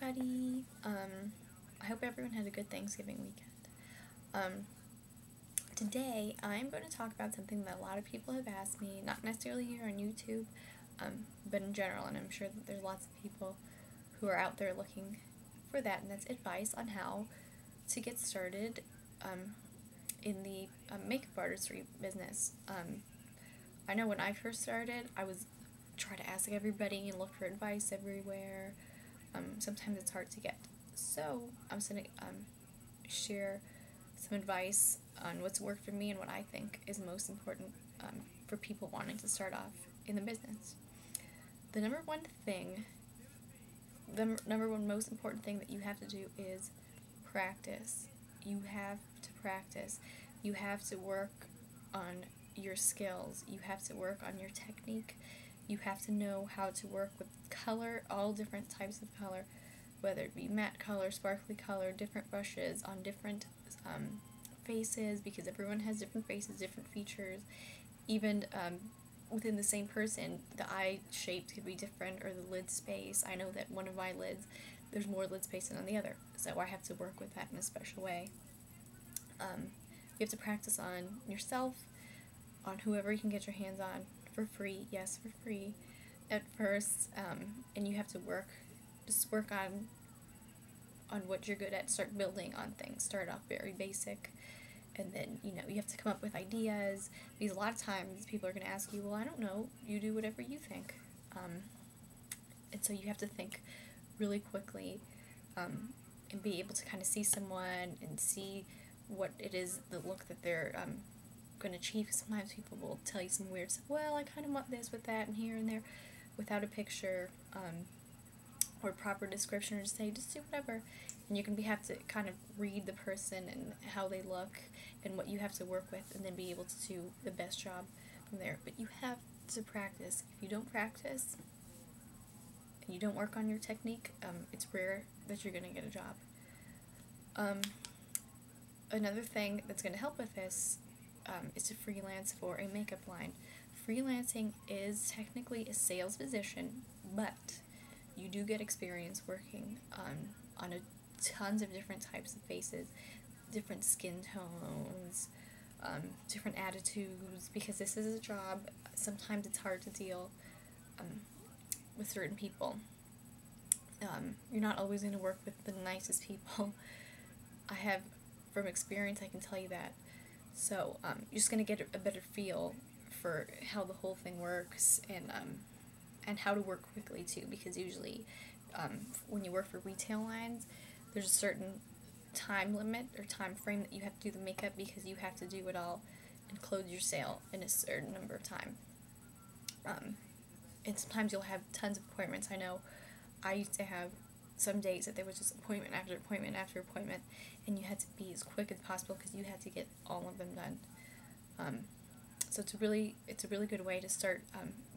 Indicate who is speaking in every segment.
Speaker 1: everybody. I hope everyone had a good Thanksgiving weekend. Today I'm going to talk about something that a lot of people have asked me, not necessarily here on YouTube, but in general, and I'm sure that there's lots of people who are out there looking for that, and that's advice on how to get started in the makeup artistry business. I know when I first started, I was trying to ask everybody and look for advice everywhere. Sometimes it's hard to get. So I'm just going to share some advice on what's worked for me and what I think is most important for people wanting to start off in the business. The number one most important thing that you have to do is practice. You have to practice. You have to work on your skills. You have to work on your technique. You have to know how to work with color, all different types of color, whether it be matte color, sparkly color, different brushes on different faces, because everyone has different faces, different features. Even within the same person, the eye shape could be different, or the lid space. I know that one of my lids, there's more lid space than on the other, so I have to work with that in a special way. You have to practice on yourself, on whoever you can get your hands on for free, yes, for free at first, and you have to work on what you're good at, start building on things, start off very basic, and then, you have to come up with ideas, because a lot of times people are going to ask you, well, I don't know, you do whatever you think, and so you have to think really quickly, and be able to kind of see someone and see what it is, the look that they're going to achieve. Sometimes people will tell you some weird stuff, well, I kind of want this with that and here and there, without a picture or proper description, or just say, just do whatever, and you can have to kind of read the person and how they look and what you have to work with, and then be able to do the best job from there. But you have to practice. If you don't practice and you don't work on your technique, it's rare that you're going to get a job. Another thing that's going to help with this is to freelance for a makeup line. Freelancing is technically a sales position, but you do get experience working on tons of different types of faces, different skin tones, different attitudes, because this is a job. Sometimes it's hard to deal with certain people. You're not always going to work with the nicest people. From experience, I can tell you that. So you're just going to get a better feel for how the whole thing works, and how to work quickly too, because usually when you work for retail lines, there's a certain time limit or time frame that you have to do the makeup, because you have to do it all and close your sale in a certain number of time. And sometimes you'll have tons of appointments. I know I used to have some days that there was just appointment after appointment after appointment, and you had to be as quick as possible because you had to get all of them done. So it's a really good way to start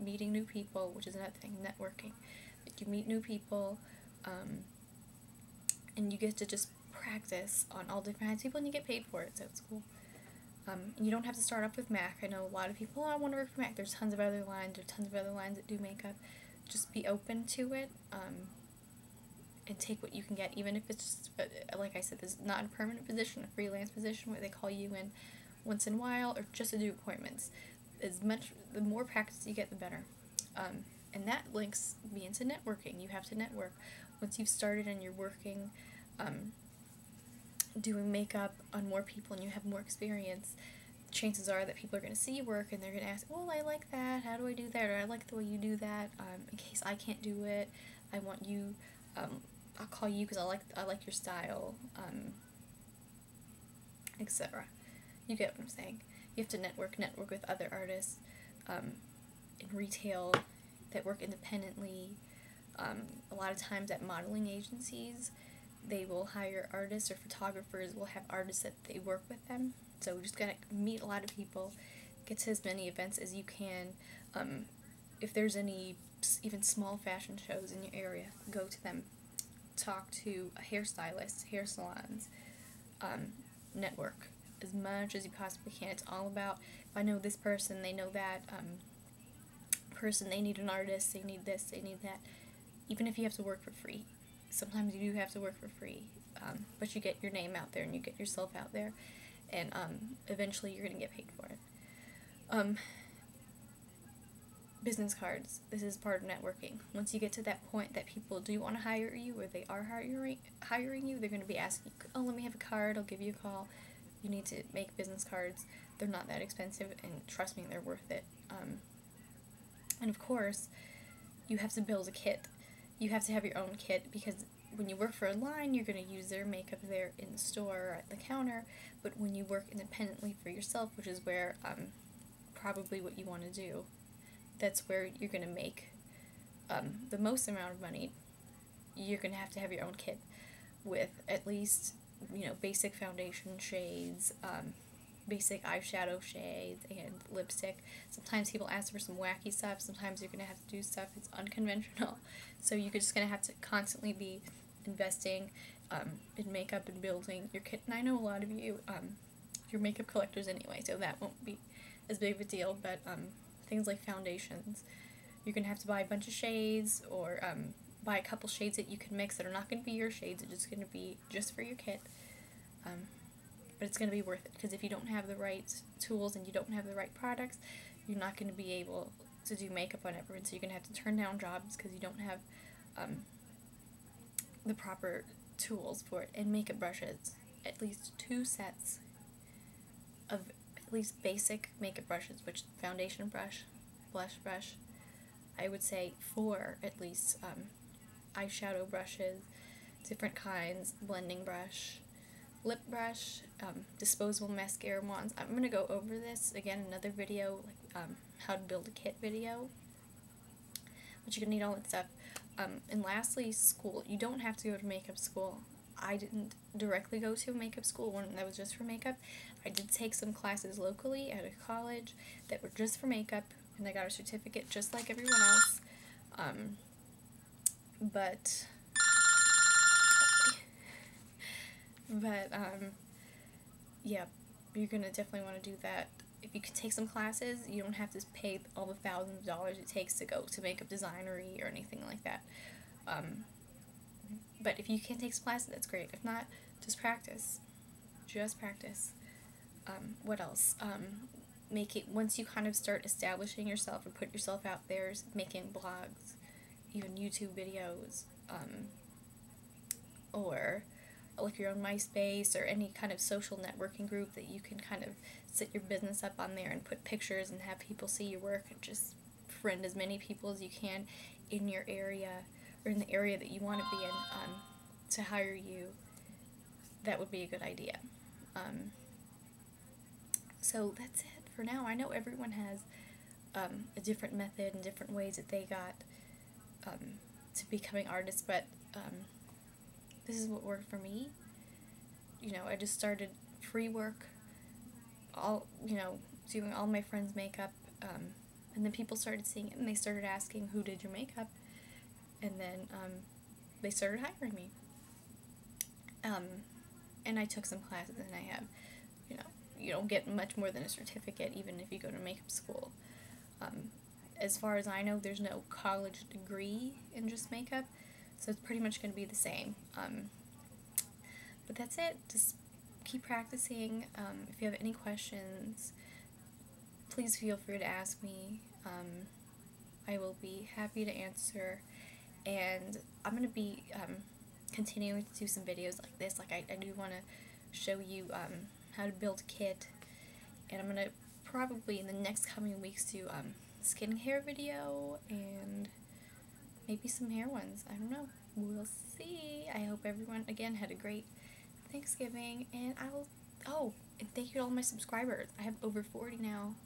Speaker 1: meeting new people, which is another thing, networking. But you meet new people, and you get to just practice on all different kinds of people, and you get paid for it, so it's cool. And you don't have to start off with MAC. I know a lot of people, I want to work for MAC. There's tons of other lines, that do makeup. Just be open to it, and take what you can get, even if it's just, like I said, this is not a permanent position, a freelance position where they call you in once in a while, or just to do appointments. The more practice you get, the better. And that links me into networking. You have to network. Once you've started and you're working, doing makeup on more people, and you have more experience, chances are that people are going to see your work, and they're going to ask, well, I like that, how do I do that, or I like the way you do that, in case I can't do it, I want you, I'll call you because I like your style, etc. You get what I'm saying. You have to network with other artists in retail that work independently. A lot of times at modeling agencies, they will hire artists, or photographers will have artists that they work with them. So you just gotta meet a lot of people, get to as many events as you can. If there's any even small fashion shows in your area, go to them. Talk to hairstylists, hair salons, network as much as you possibly can. It's all about, if I know this person, they know that person, they need an artist, they need this, they need that. Even if you have to work for free, sometimes you do have to work for free, but you get your name out there and you get yourself out there, and eventually you're going to get paid for it. Business cards. This is part of networking. Once you get to that point that people do want to hire you, or they are hiring you, they're going to be asking you, oh, let me have a card, I'll give you a call. You need to make business cards. They're not that expensive, and trust me, they're worth it. And of course, you have to build a kit. You have to have your own kit, because when you work for a line, you're going to use their makeup there in the store or at the counter, but when you work independently for yourself, which is where probably what you want to do, that's where you're going to make the most amount of money. You're going to have your own kit with at least, basic foundation shades, basic eyeshadow shades, and lipstick. Sometimes people ask for some wacky stuff. Sometimes you're going to have to do stuff that's unconventional. So you're just going to have to constantly be investing in makeup and building your kit. And I know a lot of you, you're makeup collectors anyway, so that won't be as big of a deal, but things like foundations, you're going to have to buy a bunch of shades, or buy a couple shades that you can mix that are not going to be your shades, it's just going to be just for your kit. But it's going to be worth it, because if you don't have the right tools and you don't have the right products, you're not going to be able to do makeup on everyone, so you're going to have to turn down jobs because you don't have the proper tools for it. And makeup brushes, at least 2 sets of at least basic makeup brushes, which foundation brush, blush brush, I would say 4 at least eyeshadow brushes, different kinds, blending brush, lip brush, disposable mascara wands. I'm going to go over this again in another video, like how to build a kit video, but you're going to need all that stuff. And lastly, school. You don't have to go to makeup school. I didn't directly go to a makeup school when that was just for makeup. I did take some classes locally at a college that were just for makeup, and I got a certificate just like everyone else. Yeah, you're gonna definitely want to do that. If you could take some classes, you don't have to pay all the thousands of dollars it takes to go to makeup designery or anything like that. But if you can take some classes, that's great. If not, just practice. Just practice. What else? Once you kind of start establishing yourself and put yourself out there, making blogs, even YouTube videos, or like your own MySpace or any kind of social networking group that you can kind of set your business up on there and put pictures and have people see your work, and just friend as many people as you can in your area or in the area that you want to be in to hire you. That would be a good idea. So that's it for now. I know everyone has a different method and different ways that they got to becoming artists, but this is what worked for me. I just started free work, doing all my friends' makeup, and then people started seeing it, and they started asking, who did your makeup? And then they started hiring me. And I took some classes, and I have, you don't get much more than a certificate even if you go to makeup school. As far as I know, there's no college degree in just makeup, so it's pretty much going to be the same. But that's it. Just keep practicing. If you have any questions, please feel free to ask me. I will be happy to answer, and I'm going to be continuing to do some videos like this. Like I do want to show you how to build a kit, and I'm going to probably in the next coming weeks do skincare video and maybe some hair ones. I don't know. We'll see. I hope everyone again had a great Thanksgiving, and and thank you to all my subscribers. I have over 40 now,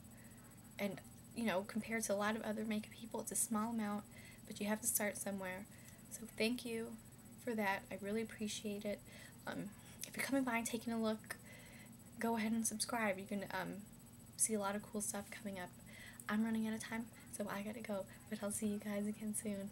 Speaker 1: and compared to a lot of other makeup people, it's a small amount, but you have to start somewhere. So thank you for that. I really appreciate it. If you're coming by and taking a look, go ahead and subscribe. You can see a lot of cool stuff coming up. I'm running out of time, so I gotta go, but I'll see you guys again soon.